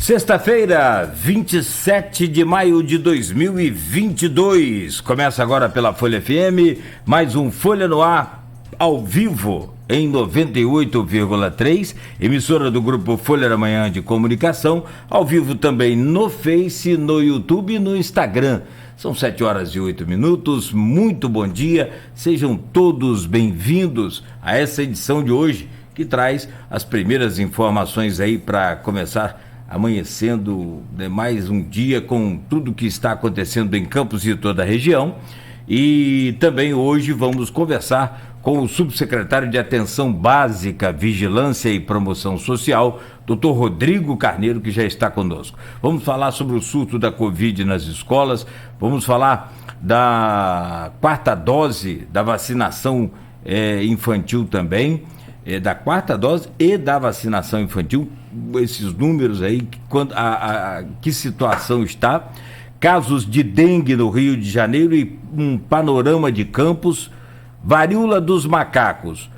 Sexta-feira, 27 de maio de 2022. Começa agora pela Folha FM, mais um Folha no Ar, ao vivo, em 98,3, emissora do Grupo Folha da Manhã de Comunicação, ao vivo também no Face, no YouTube e no Instagram. São 7h08, muito bom dia, sejam todos bem-vindos a essa edição de hoje, que traz as primeiras informações aí para começar amanhecendo mais um dia com tudo que está acontecendo em Campos e toda a região. E também hoje vamos conversar com o subsecretário de Atenção Básica, Vigilância e Promoção Social, Dr. Rodrigo Carneiro, que já está conosco. Vamos falar sobre o surto da Covid nas escolas, vamos falar da quarta dose da vacinação infantil também, da quarta dose e da vacinação infantil, esses números aí, que situação está, casos de dengue no Rio de Janeiro e um panorama de Campos, varíola dos macacos,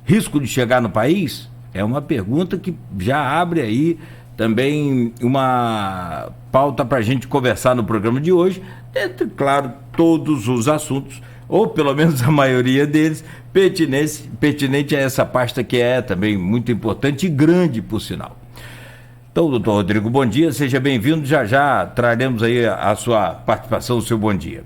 risco de chegar no país? É uma pergunta que já abre aí também uma pauta para a gente conversar no programa de hoje, entre, claro, todos os assuntos, ou pelo menos a maioria deles, pertinente a essa pasta que é também muito importante e grande, por sinal. Então, doutor Rodrigo, bom dia, seja bem-vindo, já traremos aí a sua participação, o seu bom dia.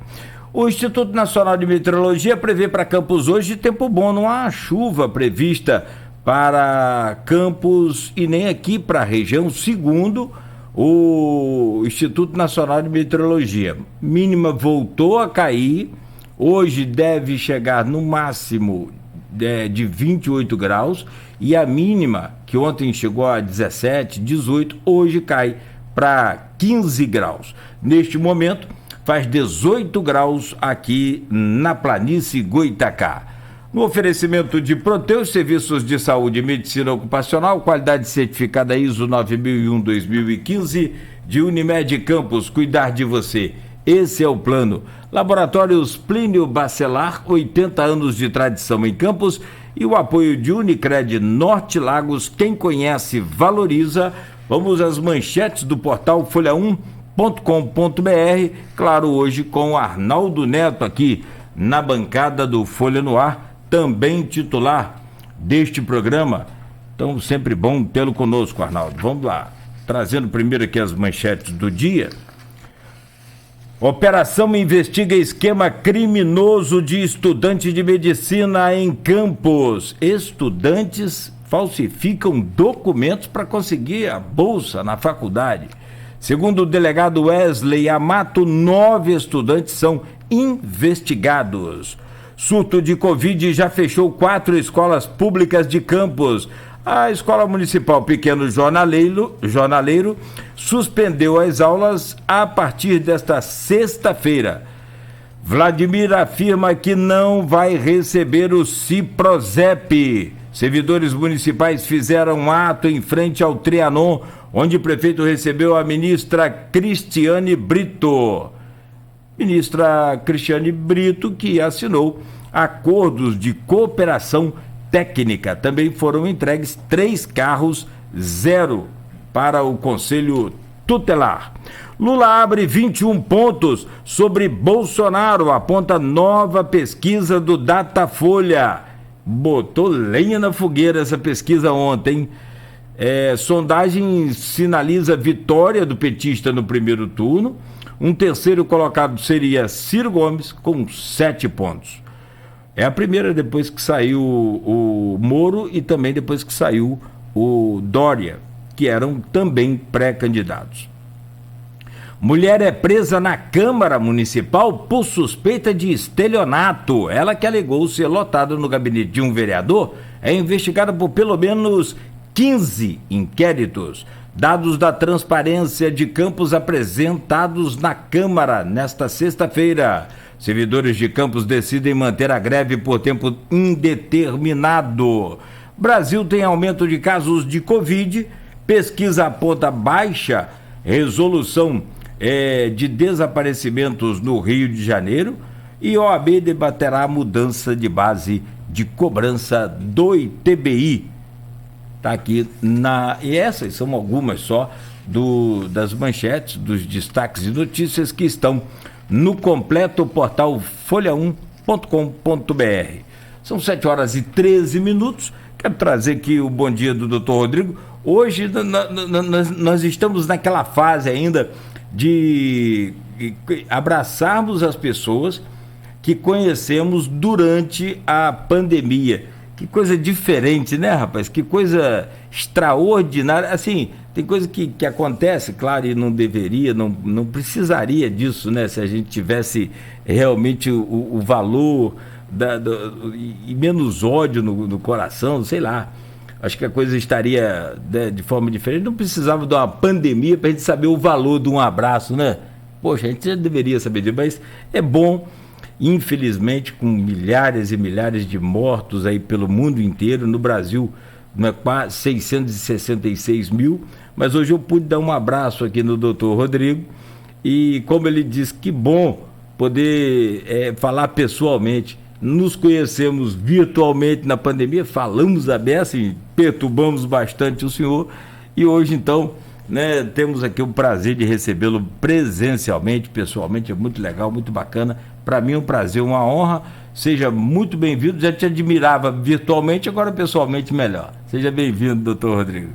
O Instituto Nacional de Meteorologia prevê para Campos hoje tempo bom, não há chuva prevista para Campos e nem aqui para a região, segundo o Instituto Nacional de Meteorologia. Mínima voltou a cair, hoje deve chegar no máximo de 28 graus e a mínima, que ontem chegou a 17, 18, hoje cai para 15 graus. Neste momento, faz 18 graus aqui na planície Goitacá. No oferecimento de Proteus, Serviços de Saúde e Medicina Ocupacional, qualidade certificada ISO 9001-2015, de Unimed Campos, cuidar de você. Esse é o plano. Laboratórios Plínio Bacelar, 80 anos de tradição em Campos, e o apoio de Unicred Norte Lagos. Quem conhece, valoriza. Vamos às manchetes do portal folha1.com.br, claro, hoje com Arnaldo Neto aqui na bancada do Folha no Ar, também titular deste programa. Então, sempre bom tê-lo conosco, Arnaldo. Vamos lá, trazendo primeiro aqui as manchetes do dia. Operação investiga esquema criminoso de estudante de medicina em Campos. Estudantes falsificam documentos para conseguir a bolsa na faculdade. Segundo o delegado Wesley Amato, 9 estudantes são investigados. Surto de Covid já fechou 4 escolas públicas de Campos. A Escola Municipal Pequeno Jornaleiro suspendeu as aulas a partir desta sexta-feira. Vladimir afirma que não vai receber o Ciprozep. Servidores municipais fizeram um ato em frente ao Trianon, onde o prefeito recebeu a ministra Cristiane Brito. Ministra Cristiane Brito, que assinou acordos de cooperação técnica. Também foram entregues 3 carros 0 para o Conselho Tutelar. Lula abre 21 pontos sobre Bolsonaro, aponta nova pesquisa do Datafolha. Botou lenha na fogueira essa pesquisa ontem. Sondagem sinaliza vitória do petista no primeiro turno. Um terceiro colocado seria Ciro Gomes, com 7 pontos. É a primeira depois que saiu o Moro e também depois que saiu o Dória, que eram também pré-candidatos. Mulher é presa na Câmara Municipal por suspeita de estelionato. Ela, que alegou ser lotada no gabinete de um vereador, é investigada por pelo menos 15 inquéritos. Dados da Transparência de Campos apresentados na Câmara nesta sexta-feira. Servidores de Campos decidem manter a greve por tempo indeterminado. Brasil tem aumento de casos de Covid. Pesquisa aponta baixa resolução de desaparecimentos no Rio de Janeiro. E OAB debaterá a mudança de base de cobrança do ITBI. Está aqui e essas são algumas só das manchetes, dos destaques e notícias que estão no completo portal folha1.com.br. São 7h13. Quero trazer aqui o bom dia do Dr. Rodrigo. Hoje nós estamos naquela fase ainda de abraçarmos as pessoas que conhecemos durante a pandemia. Que coisa diferente, né, rapaz? Que coisa extraordinária. Assim, tem coisa que acontece, claro, e não deveria, não precisaria disso, né? Se a gente tivesse realmente o valor e menos ódio no coração, sei lá. Acho que a coisa estaria, né, de forma diferente. Não precisava de uma pandemia para a gente saber o valor de um abraço, né? Poxa, a gente já deveria saber disso, mas é bom. Infelizmente, com milhares e milhares de mortos aí pelo mundo inteiro, no Brasil, quase 666 mil, mas hoje eu pude dar um abraço aqui no Dr. Rodrigo, e como ele disse, que bom poder falar pessoalmente. Nos conhecemos virtualmente na pandemia, falamos a beça e perturbamos bastante o senhor, e hoje então, né, temos aqui o prazer de recebê-lo presencialmente, pessoalmente. É muito legal, muito bacana. Para mim é um prazer, uma honra. Seja muito bem-vindo. Já te admirava virtualmente, agora pessoalmente melhor. Seja bem-vindo, doutor Rodrigo.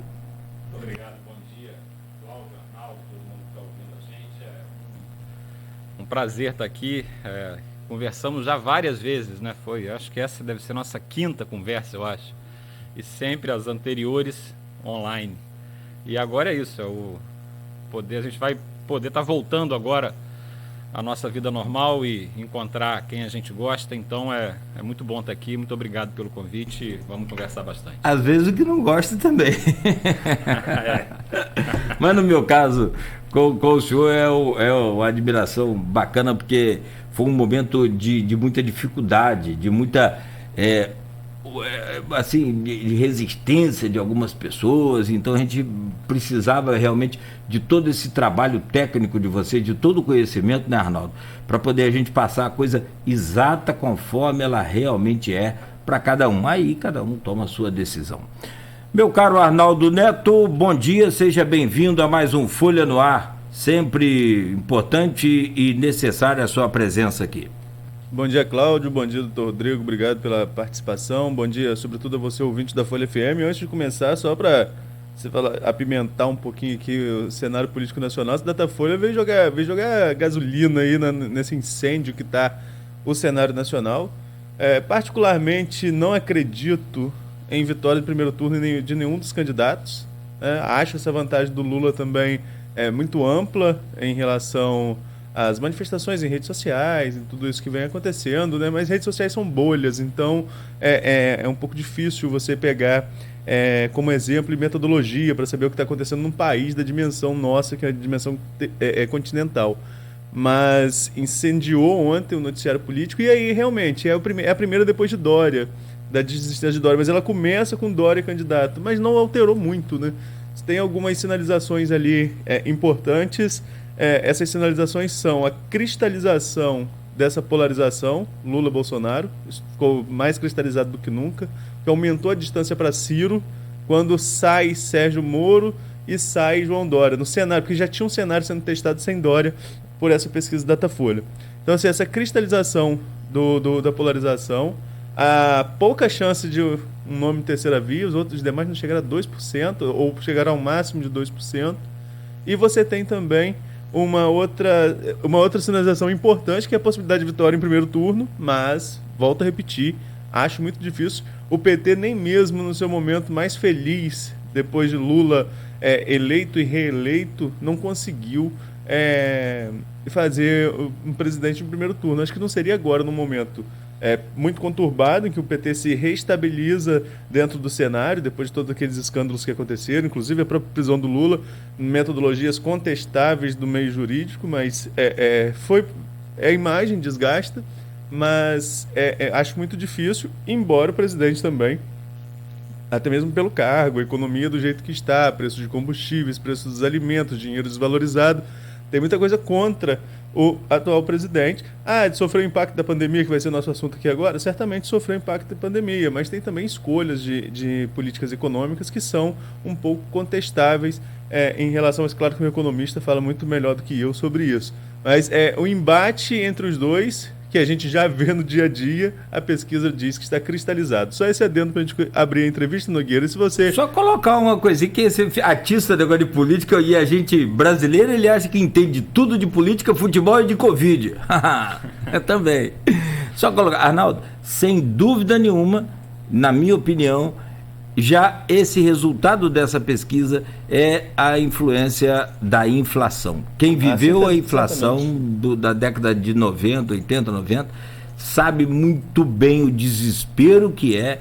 Muito obrigado, bom dia, Cláudio, Arnaldo, todo mundo que está ouvindo a gente. É um prazer estar aqui. Conversamos já várias vezes, né? Acho que essa deve ser a nossa quinta conversa, eu acho. E sempre as anteriores online. E agora é isso, a gente vai poder estar voltando agora à nossa vida normal e encontrar quem a gente gosta. Então é muito bom estar aqui, muito obrigado pelo convite, vamos conversar bastante. Às vezes o que não gosta também. Mas no meu caso, com o senhor é uma admiração bacana, porque foi um momento de muita dificuldade, de muita... assim, de resistência de algumas pessoas. Então a gente precisava realmente de todo esse trabalho técnico de você, de todo o conhecimento, né, Arnaldo, para poder a gente passar a coisa exata conforme ela realmente é para cada um. Aí cada um toma a sua decisão. Meu caro Arnaldo Neto, bom dia, seja bem-vindo a mais um Folha no Ar. Sempre importante e necessária a sua presença aqui. Bom dia, Cláudio. Bom dia, doutor Rodrigo. Obrigado pela participação. Bom dia, sobretudo, a você, ouvinte da Folha FM. Antes de começar, só para você apimentar um pouquinho aqui o cenário político nacional, a Datafolha veio jogar gasolina aí nesse incêndio que está o cenário nacional. Particularmente, não acredito em vitória de primeiro turno de nenhum dos candidatos. Acho essa vantagem do Lula também muito ampla em relação as manifestações em redes sociais e tudo isso que vem acontecendo, né? Mas redes sociais são bolhas, então é um pouco difícil você pegar como exemplo e metodologia para saber o que está acontecendo num país da dimensão nossa, que é a dimensão continental. Mas incendiou ontem o noticiário político, e aí realmente é a primeira depois de Dória, da desistência de Dória, mas ela começa com Dória candidato, mas não alterou muito, né? Tem algumas sinalizações ali importantes. Essas sinalizações são a cristalização dessa polarização Lula-Bolsonaro, isso ficou mais cristalizado do que nunca, que aumentou a distância para Ciro quando sai Sérgio Moro e sai João Dória no cenário, porque já tinha um cenário sendo testado sem Dória por essa pesquisa Datafolha. Então, assim, essa cristalização da polarização, a pouca chance de um nome terceira via, os outros demais não chegaram a 2%, ou chegaram ao máximo de 2%, e você tem também uma outra sinalização importante, que é a possibilidade de vitória em primeiro turno, mas, volto a repetir, acho muito difícil. O PT, nem mesmo no seu momento mais feliz, depois de Lula eleito e reeleito, não conseguiu fazer um presidente em primeiro turno. Acho que não seria agora, no momento muito conturbado, em que o PT se reestabiliza dentro do cenário, depois de todos aqueles escândalos que aconteceram, inclusive a própria prisão do Lula, metodologias contestáveis do meio jurídico, mas a imagem desgasta, mas acho muito difícil, embora o presidente também, até mesmo pelo cargo, a economia do jeito que está, preço de combustíveis, preço dos alimentos, dinheiro desvalorizado, tem muita coisa contra o atual presidente. Sofreu o impacto da pandemia, que vai ser nosso assunto aqui agora, certamente sofreu o impacto da pandemia, mas tem também escolhas de políticas econômicas que são um pouco contestáveis em relação a isso. Claro que um economista fala muito melhor do que eu sobre isso, mas o embate entre os dois, que a gente já vê no dia a dia, a pesquisa diz que está cristalizado. Só esse adendo para a gente abrir a entrevista, Nogueira. E se você... Só colocar uma coisinha, que esse artista negócio de política, e a gente brasileiro, ele acha que entende tudo de política, futebol e de Covid. Eu também. Só colocar, Arnaldo, sem dúvida nenhuma, na minha opinião, já esse resultado dessa pesquisa é a influência da inflação. Quem viveu a inflação da década de 90, 80, 90, sabe muito bem o desespero que é,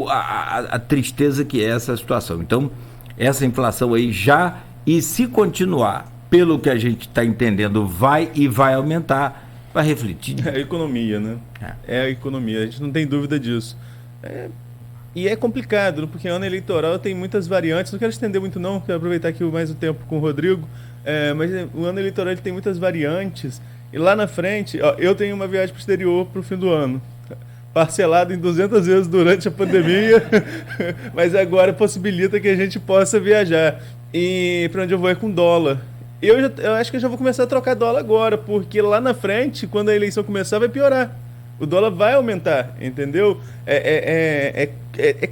a tristeza que é essa situação. Então, essa inflação aí já, e se continuar, pelo que a gente está entendendo, vai aumentar, vai refletir. É a economia, né? É a economia, a gente não tem dúvida disso. E é complicado, porque ano eleitoral tem muitas variantes. Não quero estender muito não, quero aproveitar aqui mais o tempo com o Rodrigo. Mas o ano eleitoral ele tem muitas variantes. E lá na frente, eu tenho uma viagem para o exterior para o fim do ano, parcelado em 200 vezes durante a pandemia, mas agora possibilita que a gente possa viajar. E para onde eu vou é com dólar. Eu acho que eu já vou começar a trocar dólar agora, porque lá na frente, quando a eleição começar, vai piorar. O dólar vai aumentar, entendeu? É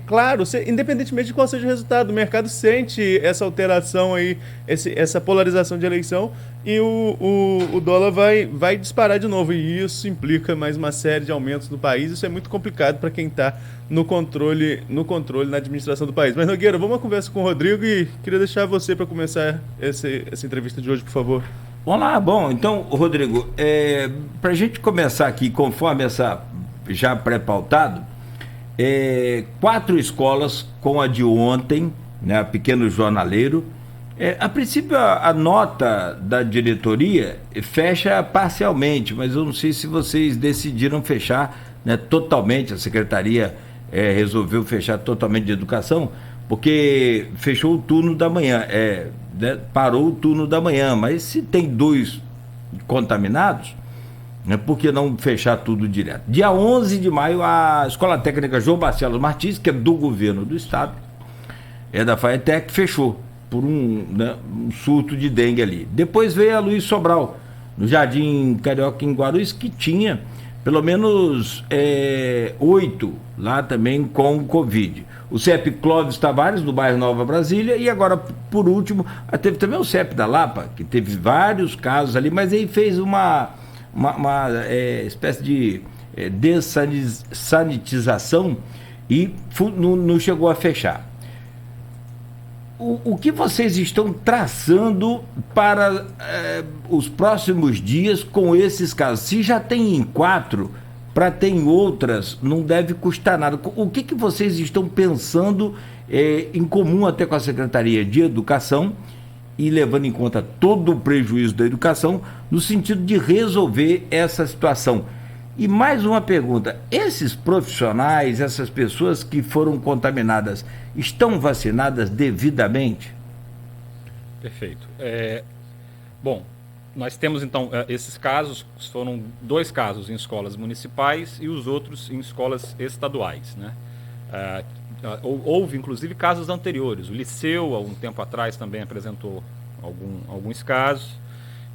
claro, independentemente de qual seja o resultado, o mercado sente essa alteração aí, essa polarização de eleição, e o dólar vai disparar de novo. E isso implica mais uma série de aumentos no país. Isso é muito complicado para quem está no controle, na administração do país. Mas, Nogueira, vamos uma conversa com o Rodrigo e queria deixar você para começar essa entrevista de hoje, por favor. Vamos lá, bom, então, Rodrigo, para a gente começar aqui, conforme essa já pré-pautado, 4 escolas com a de ontem, né, Pequeno Jornaleiro. A princípio, a nota da diretoria fecha parcialmente, mas eu não sei se vocês decidiram fechar, né, totalmente. A secretaria resolveu fechar totalmente de educação, porque fechou o turno da manhã, parou o turno da manhã, mas se tem 2 contaminados, né, por que não fechar tudo direto? Dia 11 de maio, a Escola Técnica João Barcelos Martins, que é do governo do estado, da FAETEC, fechou por um surto de dengue ali. Depois veio a Luiz Sobral, no Jardim Carioca, em Guarulhos, que tinha pelo menos 8 lá também com Covid. O CEP Clóvis Tavares, do bairro Nova Brasília, e agora, por último, teve também o CEP da Lapa, que teve vários casos ali, mas aí fez uma espécie de dessanitização e não chegou a fechar. O que vocês estão traçando para os próximos dias com esses casos? Se já tem em 4, para ter em outras, não deve custar nada. O que vocês estão pensando em comum até com a Secretaria de Educação, e levando em conta todo o prejuízo da educação, no sentido de resolver essa situação? E mais uma pergunta: esses profissionais, essas pessoas que foram contaminadas, estão vacinadas devidamente? Perfeito. Bom, nós temos então esses casos, foram 2 casos em escolas municipais e os outros em escolas estaduais, né? Houve inclusive casos anteriores. O Liceu, há um tempo atrás, também apresentou alguns casos.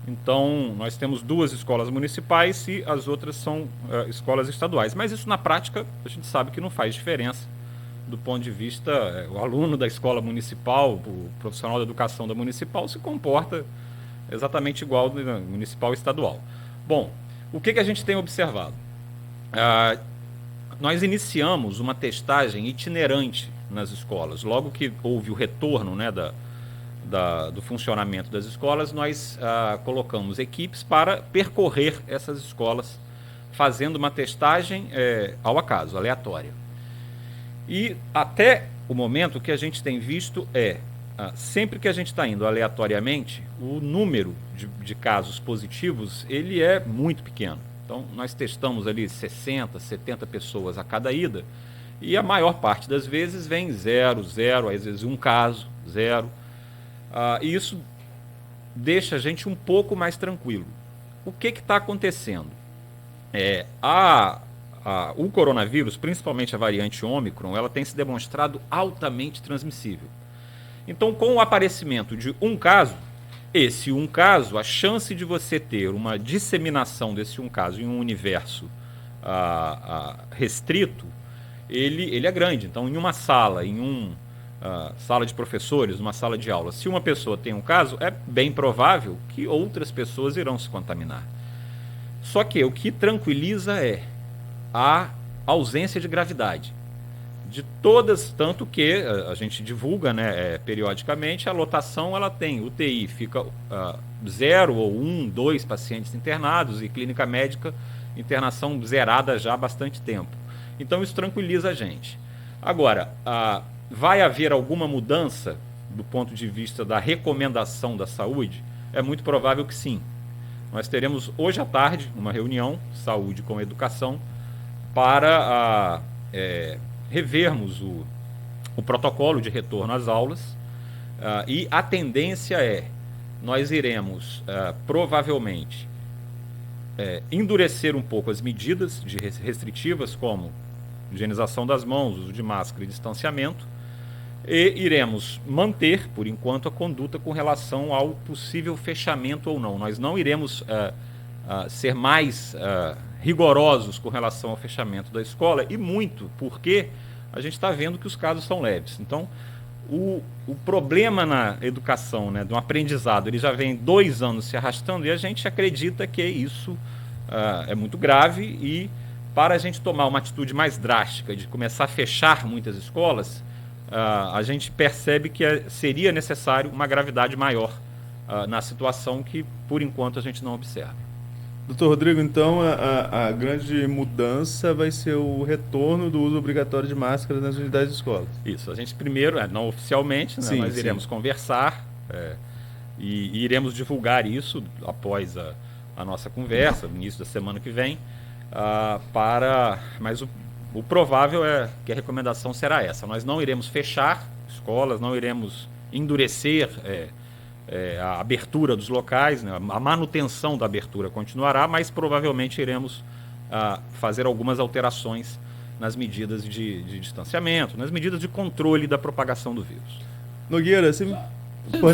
Então, nós temos 2 escolas municipais e as outras são escolas estaduais. Mas isso, na prática, a gente sabe que não faz diferença do ponto de vista... o aluno da escola municipal, o profissional da educação da municipal, se comporta exatamente igual do municipal e estadual. Bom, o que a gente tem observado? Nós iniciamos uma testagem itinerante nas escolas. Logo que houve o retorno, né, do funcionamento das escolas, nós colocamos equipes para percorrer essas escolas, fazendo uma testagem ao acaso, aleatória. E até o momento, o que a gente tem visto sempre que a gente está indo aleatoriamente, o número de casos positivos ele é muito pequeno. Então, nós testamos ali 60, 70 pessoas a cada ida, e a maior parte das vezes vem 0, às vezes um caso, 0. E isso deixa a gente um pouco mais tranquilo. o que está acontecendo? O coronavírus, principalmente a variante Ômicron, ela tem se demonstrado altamente transmissível. Então, com o aparecimento de um caso, a chance de você ter uma disseminação desse um caso em um universo restrito, ele é grande. Então, em uma sala, sala de professores, uma sala de aula, se uma pessoa tem um caso, é bem provável que outras pessoas irão se contaminar. Só que o que tranquiliza é a ausência de gravidade. De todas, tanto que a gente divulga, né, periodicamente, a lotação ela tem UTI, fica 0 ou 1, 2 pacientes internados e clínica médica, internação zerada já há bastante tempo. Então isso tranquiliza a gente. Agora, vai haver alguma mudança do ponto de vista da recomendação da saúde? É muito provável que sim. Nós teremos hoje à tarde uma reunião, saúde com educação, para revermos o protocolo de retorno às aulas, e a tendência nós iremos provavelmente endurecer um pouco as medidas restritivas, como higienização das mãos, uso de máscara e distanciamento, e iremos manter, por enquanto, a conduta com relação ao possível fechamento ou não. Nós não iremos ser mais rigorosos com relação ao fechamento da escola, e muito porque a gente está vendo que os casos são leves. Então, o problema na educação, né, do aprendizado, ele já vem 2 anos se arrastando, e a gente acredita que isso é muito grave, e para a gente tomar uma atitude mais drástica de começar a fechar muitas escolas, a gente percebe que seria necessário uma gravidade maior na situação que, por enquanto, a gente não observa. Doutor Rodrigo, então a grande mudança vai ser o retorno do uso obrigatório de máscara nas unidades de escola. Isso, a gente primeiro, não oficialmente, né, nós iremos conversar e iremos divulgar isso após a nossa conversa, no início da semana que vem, mas o provável é que a recomendação será essa. Nós não iremos fechar escolas, não iremos endurecer a abertura dos locais, né? A manutenção da abertura continuará, mas provavelmente iremos fazer algumas alterações nas medidas de distanciamento, nas medidas de controle da propagação do vírus. Nogueira, você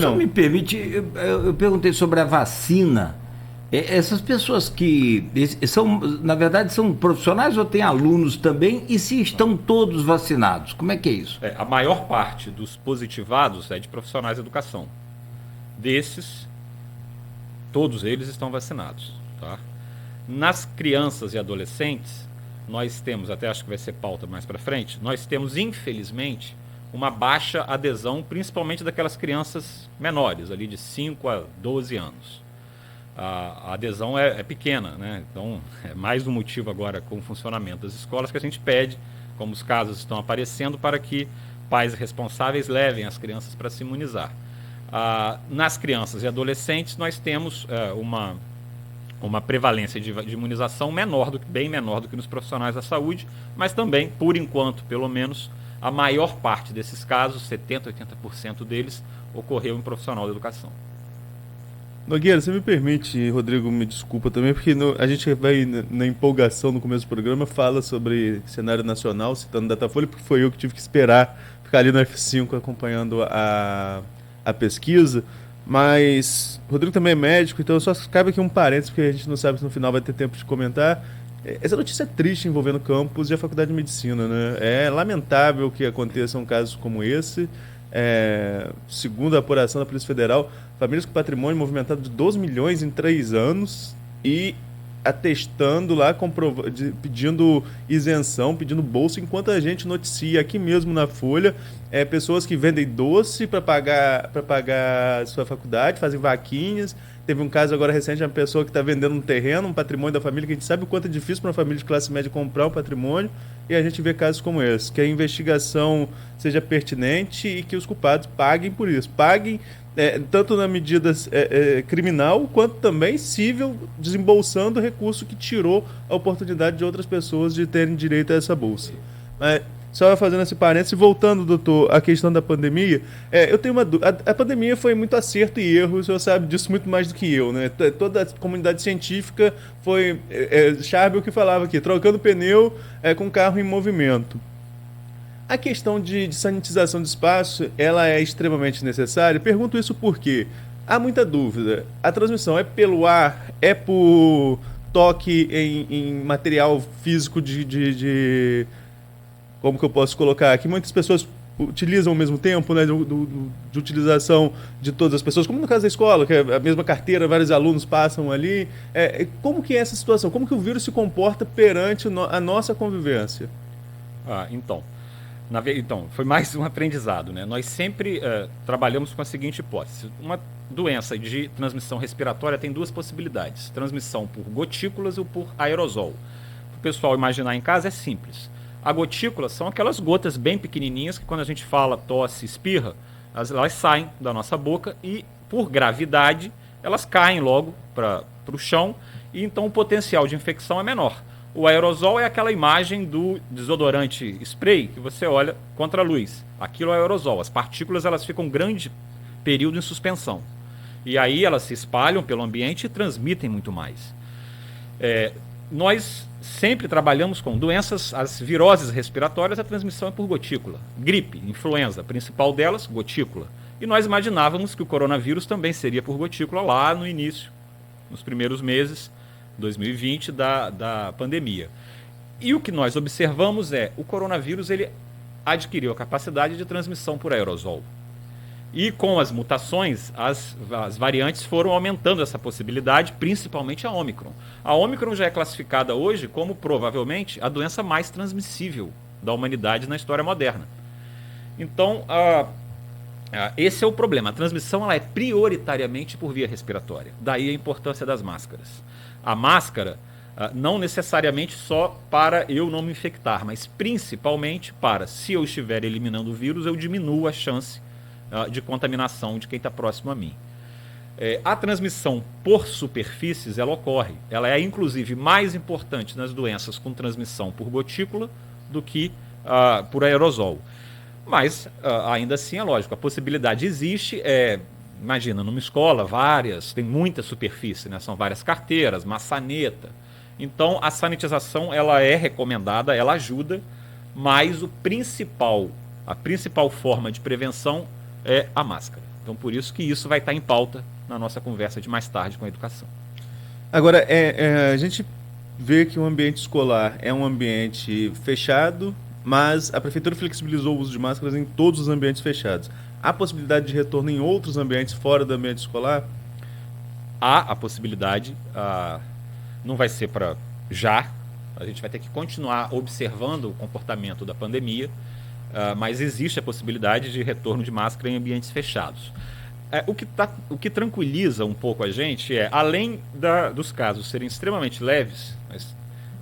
só me permite, eu perguntei sobre a vacina. Essas pessoas que são, na verdade, são profissionais ou tem alunos também, e se estão todos vacinados? Como é que é isso? A maior parte dos positivados é de profissionais de educação. Desses, todos eles estão vacinados. Tá? Nas crianças e adolescentes, nós temos, até acho que vai ser pauta mais para frente, nós temos, infelizmente, uma baixa adesão, principalmente daquelas crianças menores, ali de 5 a 12 anos. A adesão é pequena, né? Então é mais um motivo agora com o funcionamento das escolas que a gente pede, como os casos estão aparecendo, para que pais responsáveis levem as crianças para se imunizar. Nas crianças e adolescentes nós temos uma prevalência de imunização bem menor do que nos profissionais da saúde, mas também, por enquanto, pelo menos, a maior parte desses casos, 70%, 80% deles, ocorreu em profissional da educação. Nogueira, você me permite, Rodrigo, me desculpa também, porque a gente vai, na empolgação no começo do programa, fala sobre cenário nacional, citando Datafolha, porque foi eu que tive que esperar, ficar ali no F5 acompanhando a pesquisa, mas o Rodrigo também é médico, então só cabe aqui um parênteses, porque a gente não sabe se no final vai ter tempo de comentar. Essa notícia é triste envolvendo o campus e a Faculdade de Medicina, né? É lamentável que aconteçam casos como esse. Segundo a apuração da Polícia Federal, famílias com patrimônio movimentado de 12 milhões em 3 anos e atestando lá, pedindo isenção, pedindo bolsa, enquanto a gente noticia aqui mesmo na Folha pessoas que vendem doce para pagar sua faculdade, fazem vaquinhas. Teve um caso agora recente de uma pessoa que está vendendo um terreno, um patrimônio da família, que a gente sabe o quanto é difícil para uma família de classe média comprar um patrimônio, e a gente vê casos como esse, que a investigação seja pertinente e que os culpados paguem por isso. Paguem tanto na medida criminal, quanto também civil, desembolsando o recurso que tirou a oportunidade de outras pessoas de terem direito a essa bolsa. Só fazendo esse parênteses, voltando, doutor, à questão da pandemia, eu tenho uma dúvida. A pandemia foi muito acerto e erro, o senhor sabe disso muito mais do que eu, né? Toda a comunidade científica foi Charbel que falava aqui, trocando pneu com carro em movimento. A questão de sanitização de espaço, ela é extremamente necessária. Pergunto isso porque há muita dúvida. A transmissão é pelo ar, é por toque em material físico como que eu posso colocar aqui? Muitas pessoas utilizam ao mesmo tempo, né, de utilização de todas as pessoas, como no caso da escola, que é a mesma carteira, vários alunos passam ali. Como que é essa situação? Como que o vírus se comporta perante a nossa convivência? Então, foi mais um aprendizado, né? Nós sempre trabalhamos com a seguinte hipótese. Uma doença de transmissão respiratória tem duas possibilidades. Transmissão por gotículas ou por aerosol. Para o pessoal imaginar em casa é simples. A gotícula são aquelas gotas bem pequenininhas que quando a gente fala, tosse, espirra, elas saem da nossa boca e por gravidade elas caem logo para o chão e então o potencial de infecção é menor. O aerosol é aquela imagem do desodorante spray que você olha contra a luz. Aquilo é o aerosol. As partículas elas ficam um grande período em suspensão. E aí elas se espalham pelo ambiente e transmitem muito mais. Nós sempre trabalhamos com doenças, as viroses respiratórias, a transmissão é por gotícula. Gripe, influenza, a principal delas, gotícula. E nós imaginávamos que o coronavírus também seria por gotícula lá no início, nos primeiros meses, 2020, da pandemia. E o que nós observamos o coronavírus ele adquiriu a capacidade de transmissão por aerosol. E com as mutações, as variantes foram aumentando essa possibilidade, principalmente a Ômicron. A Ômicron já é classificada hoje como, provavelmente, a doença mais transmissível da humanidade na história moderna. Então, esse é o problema. A transmissão ela é prioritariamente por via respiratória. Daí a importância das máscaras. A máscara, não necessariamente só para eu não me infectar, mas principalmente para, se eu estiver eliminando o vírus, eu diminuo a chance de contaminação de quem está próximo a mim. A transmissão por superfícies, ela ocorre. Ela é, inclusive, mais importante nas doenças com transmissão por gotícula do que por aerosol. Mas, ainda assim, é lógico, a possibilidade existe. Imagina, numa escola, tem muita superfície, né? São várias carteiras, maçaneta. Então, a sanitização ela é recomendada, ela ajuda, mas a principal forma de prevenção é a máscara. Então, por isso que isso vai estar em pauta na nossa conversa de mais tarde com a educação. Agora, a gente vê que o ambiente escolar é um ambiente fechado, mas a prefeitura flexibilizou o uso de máscaras em todos os ambientes fechados. Há possibilidade de retorno em outros ambientes fora do ambiente escolar? Há a possibilidade, não vai ser para já, a gente vai ter que continuar observando o comportamento da pandemia, mas existe a possibilidade de retorno de máscara em ambientes fechados. O que tranquiliza um pouco a gente além dos casos serem extremamente leves, nós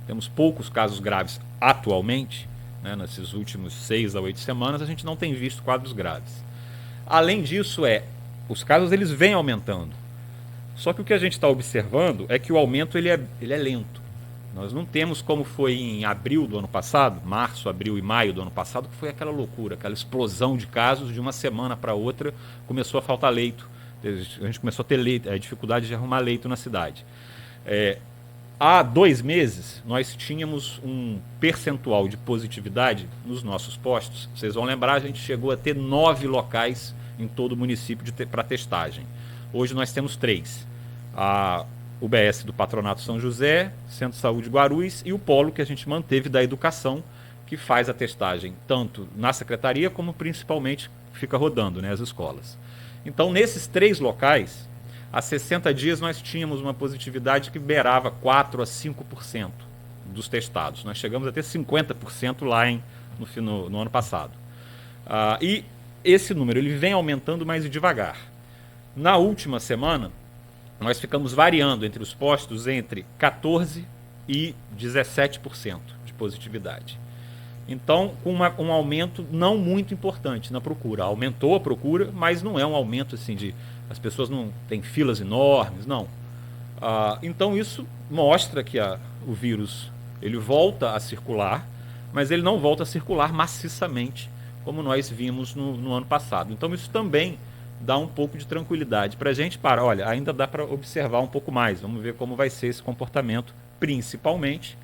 temos poucos casos graves atualmente, né, nesses últimos 6 a 8 semanas, a gente não tem visto quadros graves. Além disso, os casos eles vêm aumentando. Só que o que a gente está observando é que o aumento ele é lento. Nós não temos como foi em abril do ano passado, março, abril e maio do ano passado, que foi aquela loucura, aquela explosão de casos de uma semana para outra, começou a faltar leito. A gente começou a ter dificuldade de arrumar leito na cidade. Há 2 meses, nós tínhamos um percentual de positividade nos nossos postos. Vocês vão lembrar, a gente chegou a ter 9 locais em todo o município para testagem. Hoje nós temos 3. A UBS do Patronato São José, Centro de Saúde Guarulhos e o polo que a gente manteve da educação, que faz a testagem tanto na secretaria como principalmente fica rodando, né, as escolas. Então, nesses 3 locais, há 60 dias nós tínhamos uma positividade que beirava 4 a 5% dos testados. Nós chegamos a ter 50% lá no ano passado. E esse número ele vem aumentando mais devagar. Na última semana, nós ficamos variando entre os postos entre 14% e 17% de positividade. Então, com um aumento não muito importante na procura. Aumentou a procura, mas não é um aumento assim as pessoas não têm filas enormes, não. Então, isso mostra que o vírus ele volta a circular. mas ele não volta a circular maciçamente como nós vimos no ano passado. Então isso também dá um pouco de tranquilidade para a gente. Olha, ainda dá para observar um pouco mais, vamos ver como vai ser esse comportamento, principalmente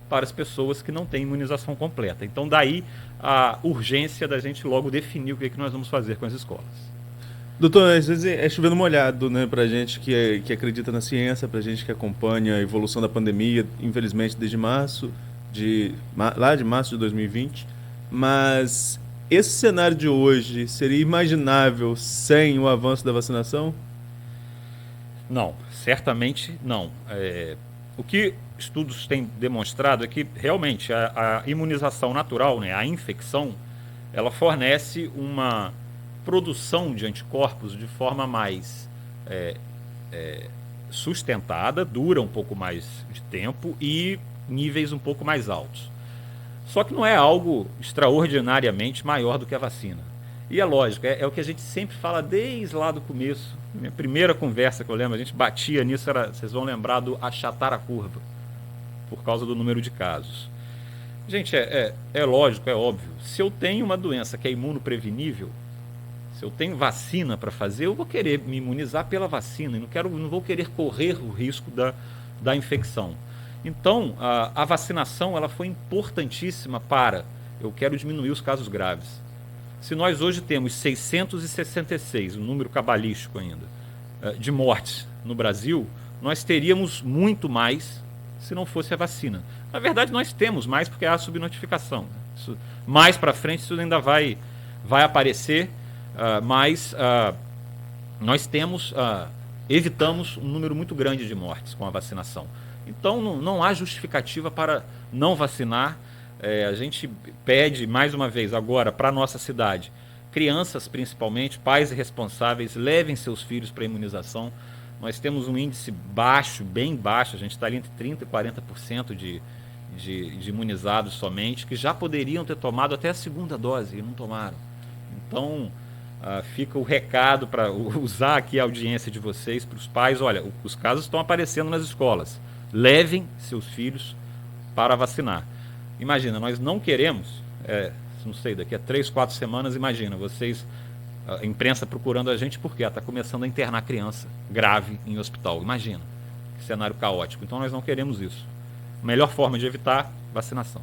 para as pessoas que não têm imunização completa. Então daí a urgência da gente logo definir o que nós vamos fazer com as escolas. Doutor, às vezes é chovendo molhado, né, pra gente que acredita na ciência, pra gente que acompanha a evolução da pandemia, infelizmente desde março, lá de março de 2020, mas esse cenário de hoje seria imaginável sem o avanço da vacinação? Não, certamente não. O que estudos têm demonstrado é que realmente a imunização natural, né, a infecção, ela fornece uma produção de anticorpos de forma mais sustentada, dura um pouco mais de tempo e níveis um pouco mais altos. Só que não é algo extraordinariamente maior do que a vacina. E é lógico, é o que a gente sempre fala desde lá do começo. Minha primeira conversa que eu lembro, a gente batia nisso, vocês vão lembrar do achatar a curva, por causa do número de casos. Gente, é lógico, é óbvio. Se eu tenho uma doença que é imunoprevenível, se eu tenho vacina para fazer, eu vou querer me imunizar pela vacina, não vou querer correr o risco da infecção. Então, a vacinação ela foi importantíssima eu quero diminuir os casos graves. Se nós hoje temos 666, um número cabalístico ainda, de mortes no Brasil, nós teríamos muito mais se não fosse a vacina. Na verdade, nós temos mais porque há a subnotificação. Mais para frente isso ainda vai aparecer, mas nós evitamos um número muito grande de mortes com a vacinação. Então não há justificativa para não vacinar. A gente pede mais uma vez agora para a nossa cidade, crianças principalmente, pais responsáveis, levem seus filhos para a imunização. Nós temos um índice baixo, bem baixo, a gente está ali entre 30% e 40% de imunizados somente, que já poderiam ter tomado até a segunda dose e não tomaram. Então fica o recado para usar aqui a audiência de vocês, para os pais. Olha, os casos estão aparecendo nas escolas. Levem seus filhos para vacinar. Imagina, nós não queremos, não sei, daqui a 3, 4 semanas, imagina, a imprensa procurando a gente porque está começando a internar criança grave em hospital. Imagina, que cenário caótico. Então nós não queremos isso. Melhor forma de evitar, vacinação.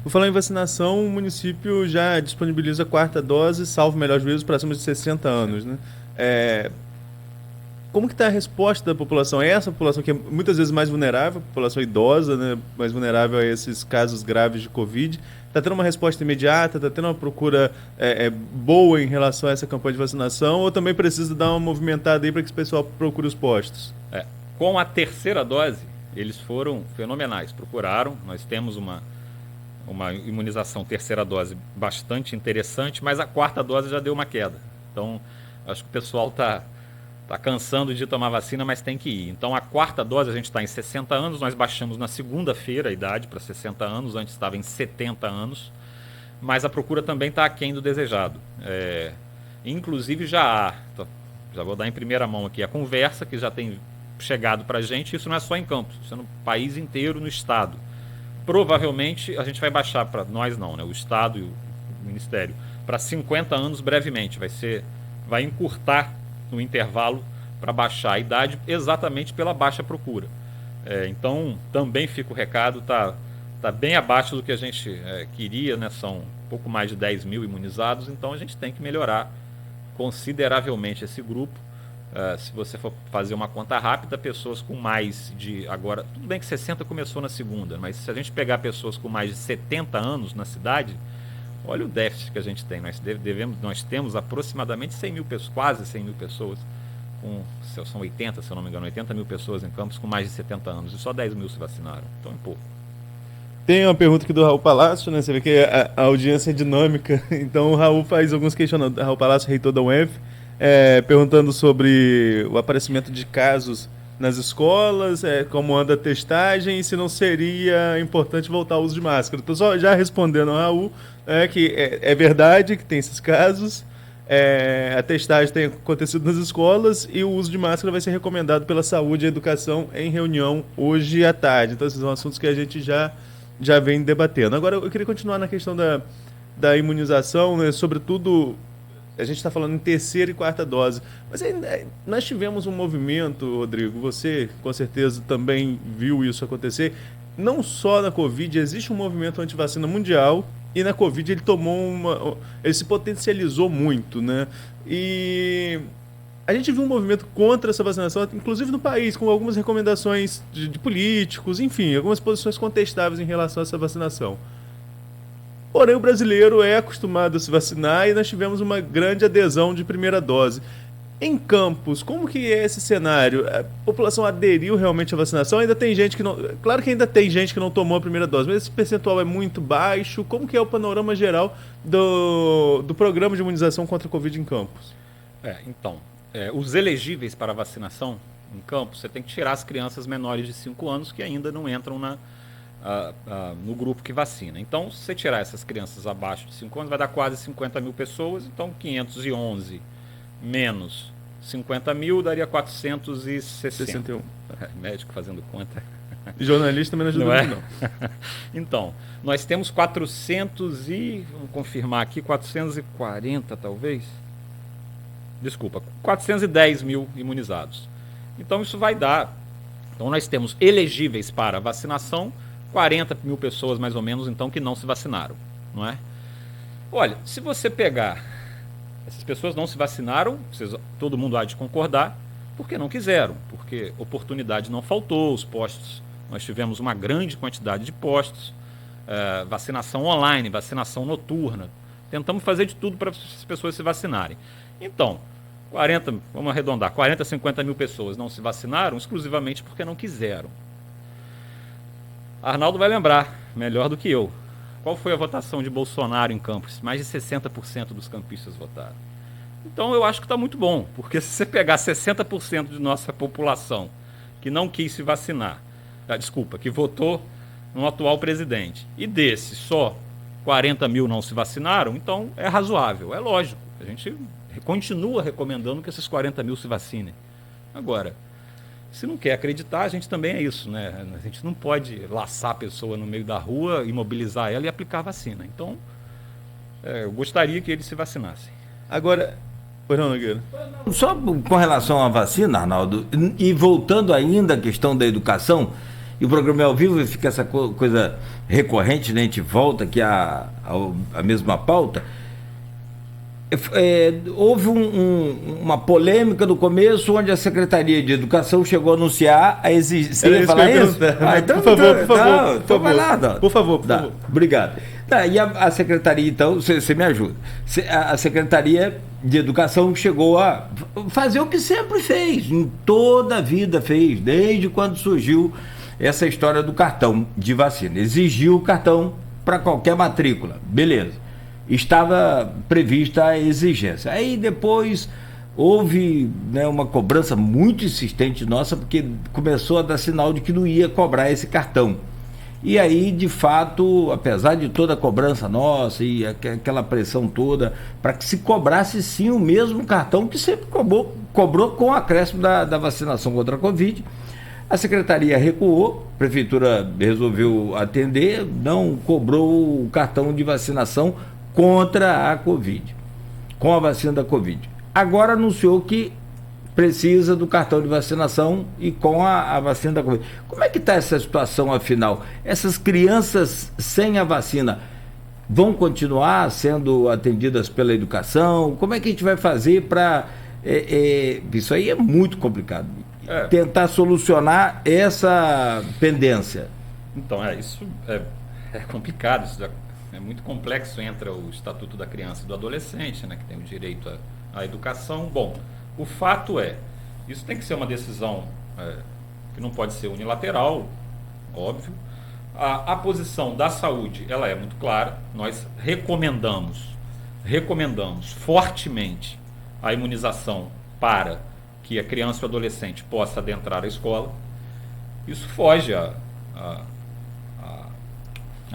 Por falar em vacinação, o município já disponibiliza a 4ª dose, salvo melhor juízo, para acima de 60 anos, né? Como que está a resposta da população? É essa população que é muitas vezes mais vulnerável, a população idosa, né, mais vulnerável a esses casos graves de Covid. Está tendo uma resposta imediata? Está tendo uma procura boa em relação a essa campanha de vacinação? Ou também precisa dar uma movimentada aí para que o pessoal procure os postos? Com a 3ª dose, eles foram fenomenais. Procuraram, nós temos uma imunização 3ª dose bastante interessante, mas a 4ª dose já deu uma queda. Então, acho que o pessoal está cansando de tomar vacina, mas tem que ir. Então, a 4ª dose, a gente está em 60 anos, nós baixamos na segunda-feira a idade para 60 anos, antes estava em 70 anos, mas a procura também está aquém do desejado. Inclusive, já vou dar em primeira mão aqui a conversa que já tem chegado para a gente, isso não é só em Campos, isso é no país inteiro, no estado. Provavelmente, a gente vai baixar para nós não, né, o estado e o Ministério, para 50 anos brevemente, vai encurtar no intervalo para baixar a idade exatamente pela baixa procura. Então, também fica o recado, tá bem abaixo do que a gente queria, né? São um pouco mais de 10 mil imunizados, então a gente tem que melhorar consideravelmente esse grupo. Se você for fazer uma conta rápida, pessoas com mais de... Agora, tudo bem que 60 começou na segunda, mas se a gente pegar pessoas com mais de 70 anos na cidade, olha o déficit que a gente tem. Nós temos aproximadamente 100 mil pessoas, quase 100 mil pessoas, são 80, se eu não me engano, 80 mil pessoas em Campos com mais de 70 anos, e só 10 mil se vacinaram. Então é pouco. Tem uma pergunta aqui do Raul Palácio, né? Você vê que a audiência é dinâmica, então o Raul faz alguns questionamentos. Raul Palácio, reitor da UENF, perguntando sobre o aparecimento de casos nas escolas, como anda a testagem e se não seria importante voltar ao uso de máscara. Então, só já respondendo ao Raul, que é verdade que tem esses casos, a testagem tem acontecido nas escolas e o uso de máscara vai ser recomendado pela Saúde e Educação em reunião hoje à tarde. Então, esses são assuntos que a gente já já vem debatendo. Agora, eu queria continuar na questão da imunização, né? Sobretudo, a gente está falando em terceira e quarta dose. Mas nós tivemos um movimento, Rodrigo, você com certeza também viu isso acontecer. Não só na Covid, existe um movimento anti-vacina mundial e na Covid ele se potencializou muito, né? E a gente viu um movimento contra essa vacinação, inclusive no país, com algumas recomendações de políticos, enfim, algumas posições contestáveis em relação a essa vacinação. Porém, o brasileiro é acostumado a se vacinar e nós tivemos uma grande adesão de primeira dose. Em Campos, como que é esse cenário? A população aderiu realmente à vacinação? Ainda tem gente que não... Claro que ainda tem gente que não tomou a primeira dose, mas esse percentual é muito baixo. Como que é o panorama geral do programa de imunização contra a Covid em Campos? Os elegíveis para vacinação em Campos, você tem que tirar as crianças menores de 5 anos que ainda não entram no grupo que vacina. Então, se você tirar essas crianças abaixo de 5 anos, vai dar quase 50 mil pessoas. Então, 511 menos 50 mil daria 460. Médico fazendo conta. Jornalista também não ajuda muito, não. Então, nós temos vamos confirmar aqui, 440 talvez. Desculpa, 410 mil imunizados. Então, isso vai dar... Então, nós temos elegíveis para vacinação, 40 mil pessoas mais ou menos, então, que não se vacinaram, não é? Olha, se você pegar... Essas pessoas não se vacinaram, todo mundo há de concordar, porque não quiseram, porque oportunidade não faltou, os postos, nós tivemos uma grande quantidade de postos, vacinação online, vacinação noturna, tentamos fazer de tudo para as pessoas se vacinarem. Então, vamos arredondar, 40, 50 mil pessoas não se vacinaram exclusivamente porque não quiseram. Arnaldo vai lembrar, melhor do que eu. Qual foi a votação de Bolsonaro em Campos? Mais de 60% dos campistas votaram. Então eu acho que está muito bom, porque se você pegar 60% de nossa população que não quis se vacinar, que votou no atual presidente, e desses só 40 mil não se vacinaram, então é razoável, é lógico. A gente continua recomendando que esses 40 mil se vacinem. Agora, se não quer acreditar, a gente também é isso, né? A gente não pode laçar a pessoa no meio da rua, imobilizar ela e aplicar a vacina. Então, eu gostaria que eles se vacinassem. Agora, não, Nogueira. Só com relação à vacina, Arnaldo, e voltando ainda à questão da educação, e o programa é ao vivo e fica essa coisa recorrente, né? A gente volta aqui à mesma pauta. Houve uma polêmica no começo onde a Secretaria de Educação chegou a anunciar a exigência. Você ia falar isso? Então, por favor. Vai lá, não. Por favor. Obrigado. E a Secretaria, então, você me ajuda. A Secretaria de Educação chegou a fazer o que sempre fez, em toda a vida fez, desde quando surgiu essa história do cartão de vacina. Exigiu o cartão para qualquer matrícula. Beleza. Estava prevista a exigência. Aí depois houve, né, uma cobrança muito insistente nossa, porque começou a dar sinal de que não ia cobrar esse cartão. E aí, de fato, apesar de toda a cobrança nossa e aquela pressão toda, para que se cobrasse sim o mesmo cartão que sempre cobrou com o acréscimo da vacinação contra a Covid, a Secretaria recuou, a Prefeitura resolveu atender, não cobrou o cartão de vacinação contra a Covid, com a vacina da Covid. Agora anunciou que precisa do cartão de vacinação e com a vacina da Covid. Como é que está essa situação, afinal? Essas crianças sem a vacina vão continuar sendo atendidas pela educação? Como é que a gente vai fazer para... isso aí é muito complicado. Tentar solucionar essa pendência. Então, isso é complicado, isso é muito complexo. Entra o Estatuto da Criança e do Adolescente, né, que tem o direito à educação. Bom, o fato isso tem que ser uma decisão que não pode ser unilateral, óbvio. A posição da saúde, ela é muito clara. Nós recomendamos fortemente a imunização para que a criança e o adolescente possa adentrar a escola. Isso foge a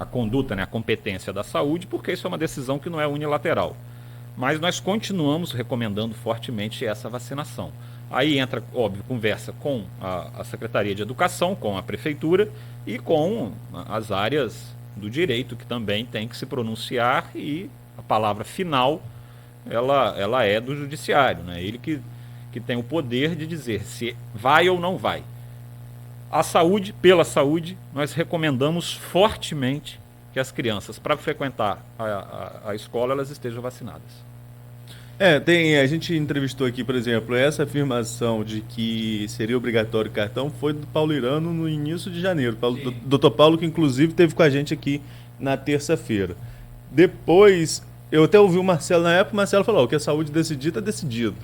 conduta, né, a competência da saúde, porque isso é uma decisão que não é unilateral. Mas nós continuamos recomendando fortemente essa vacinação. Aí entra, óbvio, conversa com a Secretaria de Educação, com a Prefeitura e com as áreas do direito, que também tem que se pronunciar, e a palavra final ela é do Judiciário, né? Ele que tem o poder de dizer se vai ou não vai. A saúde, pela saúde, nós recomendamos fortemente que as crianças, para frequentar a escola, elas estejam vacinadas. A gente entrevistou aqui, por exemplo, essa afirmação de que seria obrigatório o cartão foi do Paulo Irano no início de janeiro. Dr. Paulo, que inclusive esteve com a gente aqui na terça-feira. Depois, eu até ouvi o Marcelo na época, o Marcelo falou, o que a saúde decidir, está decidido.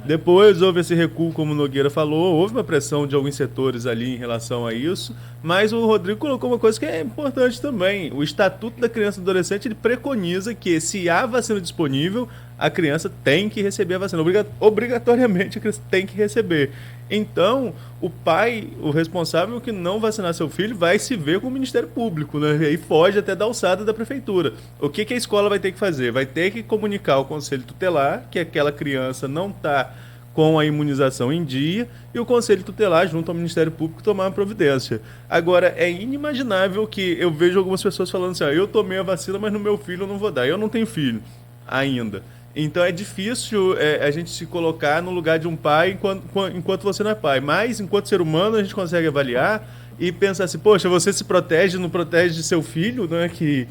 Depois houve esse recuo, como o Nogueira falou, houve uma pressão de alguns setores ali em relação a isso, mas o Rodrigo colocou uma coisa que é importante também. O Estatuto da Criança e do Adolescente, ele preconiza que, se há vacina disponível, a criança tem que receber a vacina. Obrigatoriamente a criança tem que receber. Então, o pai, o responsável que não vacinar seu filho, vai se ver com o Ministério Público, né? E aí foge até da alçada da Prefeitura. O que a escola vai ter que fazer? Vai ter que comunicar ao Conselho Tutelar que aquela criança não está com a imunização em dia, e o Conselho Tutelar, junto ao Ministério Público, tomar uma providência. Agora, é inimaginável que eu vejo algumas pessoas falando assim, eu tomei a vacina, mas no meu filho eu não vou dar. Eu não tenho filho ainda. Então é difícil a gente se colocar no lugar de um pai enquanto você não é pai. Mas, enquanto ser humano, a gente consegue avaliar e pensar assim, poxa, você se protege, não protege seu filho, né? Que,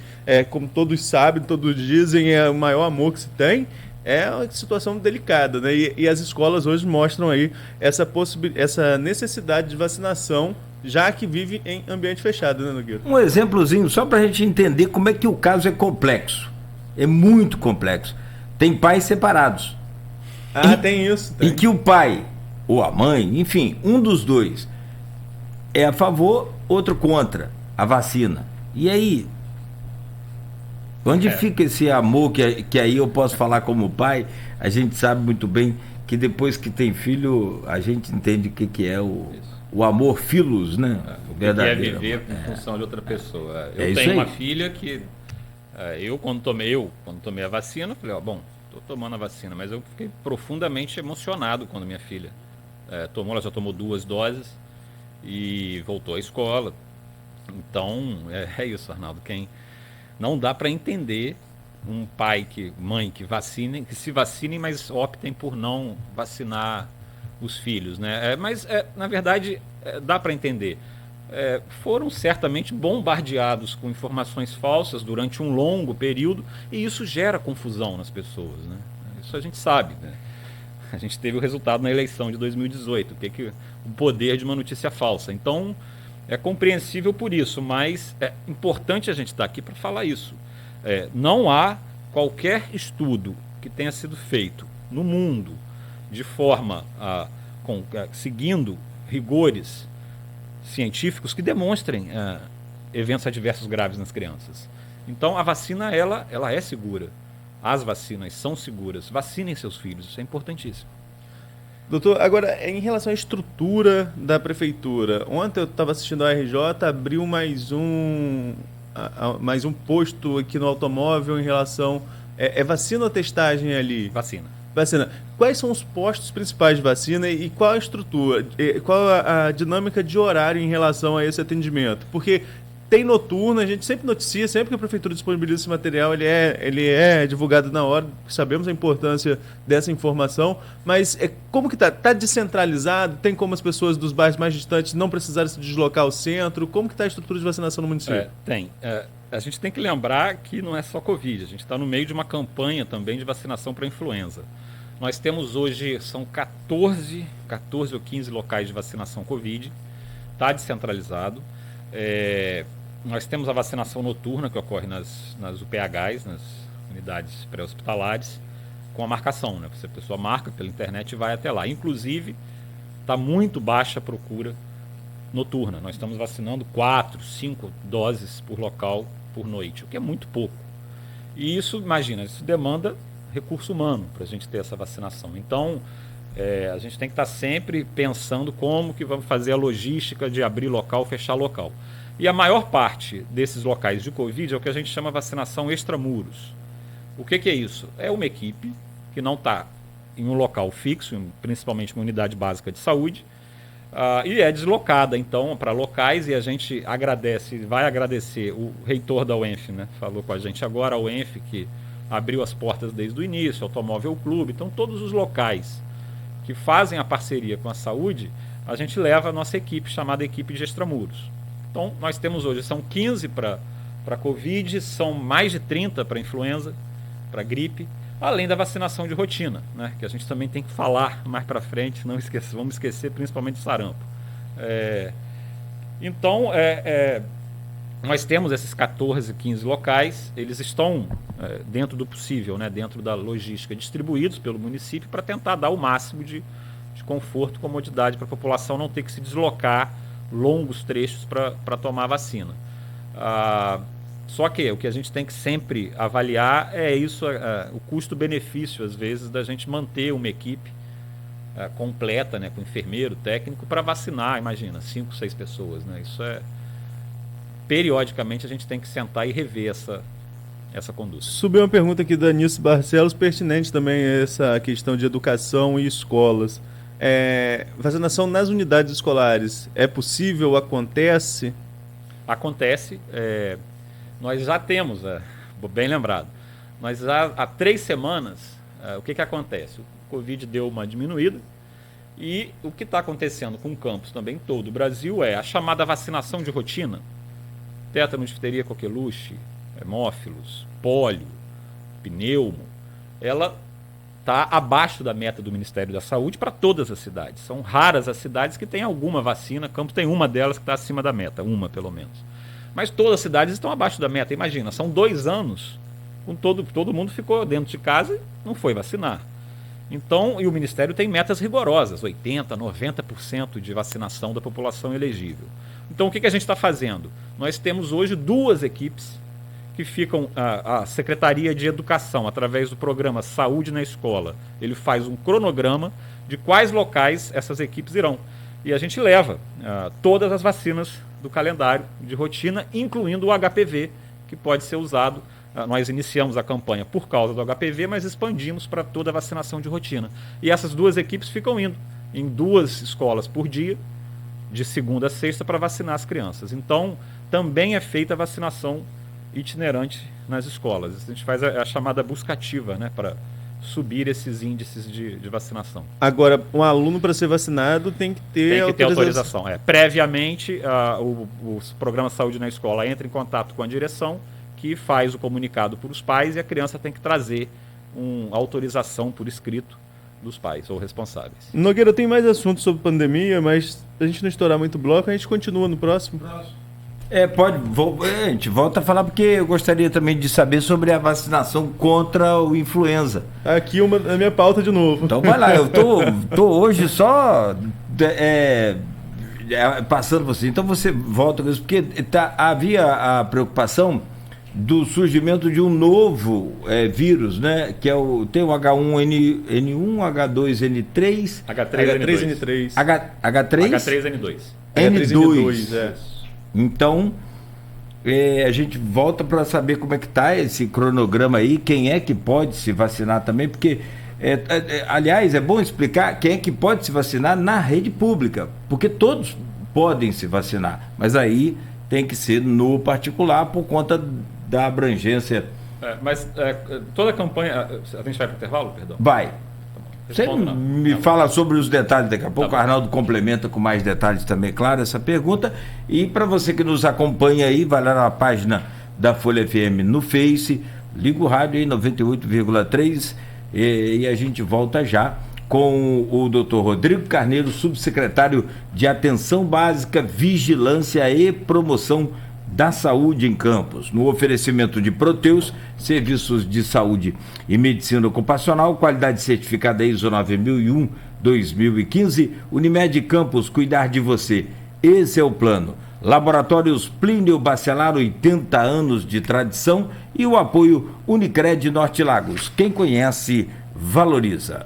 como todos sabem, todos dizem, é o maior amor que se tem. É uma situação delicada, né? E as escolas hoje mostram aí essa necessidade de vacinação, já que vive em ambiente fechado, né, Nogueira? Um exemplozinho, só para a gente entender como é que o caso é complexo. É muito complexo. Tem pais separados. Tem isso. Tem. Em que o pai ou a mãe, enfim, um dos dois é a favor, outro contra a vacina. E aí? Onde fica esse amor que aí eu posso falar como pai? A gente sabe muito bem que depois que tem filho, a gente entende o que é o amor filos, né? O verdadeiro. É viver em função de outra pessoa. Eu tenho uma filha que... Quando tomei a vacina, falei, estou tomando a vacina, mas eu fiquei profundamente emocionado quando minha filha ela já tomou 2 doses e voltou à escola. Então, é isso, Arnaldo, não dá para entender um pai, mãe que se vacinem, mas optem por não vacinar os filhos, né? Mas, na verdade, dá para entender. Foram certamente bombardeados com informações falsas durante um longo período, e isso gera confusão nas pessoas, né? Isso a gente sabe, né? A gente teve o resultado na eleição de 2018, o poder de uma notícia falsa. Então, é compreensível por isso, mas é importante a gente estar aqui para falar isso. Não há qualquer estudo que tenha sido feito no mundo de forma seguindo rigores científicos que demonstrem eventos adversos graves nas crianças. Então, a vacina, ela é segura. As vacinas são seguras. Vacinem seus filhos, isso é importantíssimo. Doutor, agora, em relação à estrutura da Prefeitura, ontem eu estava assistindo a RJ, abriu mais um posto aqui no automóvel em relação... vacina ou testagem ali? Vacina. Quais são os postos principais de vacina e qual a estrutura, qual a dinâmica de horário em relação a esse atendimento? Porque tem noturno, a gente sempre noticia, sempre que a Prefeitura disponibiliza esse material, ele é divulgado na hora, sabemos a importância dessa informação, mas como que está? Está descentralizado? Tem como as pessoas dos bairros mais distantes não precisarem se deslocar ao centro? Como que está a estrutura de vacinação no município? Tem. A gente tem que lembrar que não é só Covid, a gente está no meio de uma campanha também de vacinação para influenza. Nós temos hoje, são 14 ou 15 locais de vacinação Covid, está descentralizado. Nós temos a vacinação noturna, que ocorre nas UPHs, nas unidades pré-hospitalares, com a marcação, né? A pessoa marca pela internet e vai até lá. Inclusive, está muito baixa a procura noturna. Nós estamos vacinando 4, 5 doses por local por noite, o que é muito pouco. E isso, imagina, isso demanda recurso humano para a gente ter essa vacinação. Então, a gente tem que estar sempre pensando como que vamos fazer a logística de abrir local, fechar local. E a maior parte desses locais de Covid é o que a gente chama vacinação extramuros. O que é isso? É uma equipe que não está em um local fixo, principalmente uma unidade básica de saúde, e é deslocada, então, para locais, e a gente vai agradecer o reitor da UENF, né? Falou com a gente agora, a UENF, que abriu as portas desde o início, Automóvel Clube, então todos os locais que fazem a parceria com a saúde, a gente leva a nossa equipe, chamada equipe de extramuros. Então, nós temos hoje, são 15 para Covid, são mais de 30 para influenza, para gripe, além da vacinação de rotina, né, que a gente também tem que falar mais para frente, vamos esquecer principalmente sarampo. Então, nós temos esses 14, 15 locais, eles estão dentro do possível, né, dentro da logística, distribuídos pelo município para tentar dar o máximo de conforto e comodidade para a população não ter que se deslocar longos trechos para tomar a vacina. Só que o que a gente tem que sempre avaliar é isso, o custo-benefício, às vezes, da gente manter uma equipe completa, né, com enfermeiro, técnico, para vacinar, imagina, 5, 6 pessoas. Né? Isso periodicamente a gente tem que sentar e rever essa conduta. Subiu uma pergunta aqui da Nice Barcelos, pertinente também essa questão de educação e escolas. Vacinação nas unidades escolares, é possível? Acontece? Acontece. Nós já temos, bem lembrado, nós já há 3 semanas, o que acontece? O Covid deu uma diminuída e o que está acontecendo com o campus também todo o Brasil é a chamada vacinação de rotina, tétano, difteria, coqueluche, hemófilos, pólio, pneumo, ela está abaixo da meta do Ministério da Saúde para todas as cidades. São raras as cidades que têm alguma vacina, Campos tem uma delas que está acima da meta, uma pelo menos. Mas todas as cidades estão abaixo da meta. Imagina, são 2 anos, todo mundo ficou dentro de casa e não foi vacinar. Então, e o Ministério tem metas rigorosas, 80%, 90% de vacinação da população elegível. Então, o que a gente está fazendo? Nós temos hoje 2 equipes que ficam, a Secretaria de Educação, através do programa Saúde na Escola, ele faz um cronograma de quais locais essas equipes irão. E a gente leva todas as vacinas do calendário de rotina, incluindo o HPV, que pode ser usado. Nós iniciamos a campanha por causa do HPV, mas expandimos para toda a vacinação de rotina. E essas 2 equipes ficam indo em 2 escolas por dia, de segunda a sexta, para vacinar as crianças. Então, também é feita a vacinação itinerante nas escolas. A gente faz a chamada busca ativa, né, para subir esses índices de vacinação. Agora, um aluno para ser vacinado tem que ter autorização. Previamente, o programa Saúde na Escola entra em contato com a direção, que faz o comunicado para os pais, e a criança tem que trazer uma autorização por escrito dos pais ou responsáveis. Nogueira, tem mais assuntos sobre pandemia, mas a gente não estourar muito bloco, a gente continua no próximo. A gente volta a falar, porque eu gostaria também de saber sobre a vacinação contra o influenza. Aqui a minha pauta de novo. Então vai lá, eu tô hoje só passando você. Então você volta, porque havia a preocupação do surgimento de um novo vírus, né? Que tem o H1N1, H2N3... H3N2. H3N2. H3N2, Então, a gente volta para saber como é que está esse cronograma aí, quem é que pode se vacinar também, porque, aliás, é bom explicar quem é que pode se vacinar na rede pública, porque todos podem se vacinar, mas aí tem que ser no particular por conta da abrangência. Toda a campanha... A gente vai para o intervalo, perdão? Vai. Você me fala sobre os detalhes daqui a pouco, o Arnaldo complementa com mais detalhes também, claro, essa pergunta. E para você que nos acompanha aí, vai lá na página da Folha FM no Face, liga o rádio aí 98,3 e a gente volta já com o Dr. Rodrigo Carneiro, subsecretário de Atenção Básica, Vigilância e Promoção da Saúde em Campos, no oferecimento de Proteus, serviços de saúde e medicina ocupacional, qualidade certificada ISO 9001-2015, Unimed Campos, cuidar de você, esse é o plano. Laboratórios Plínio Bacelar, 80 anos de tradição, e o apoio Unicred Norte Lagos, quem conhece, valoriza.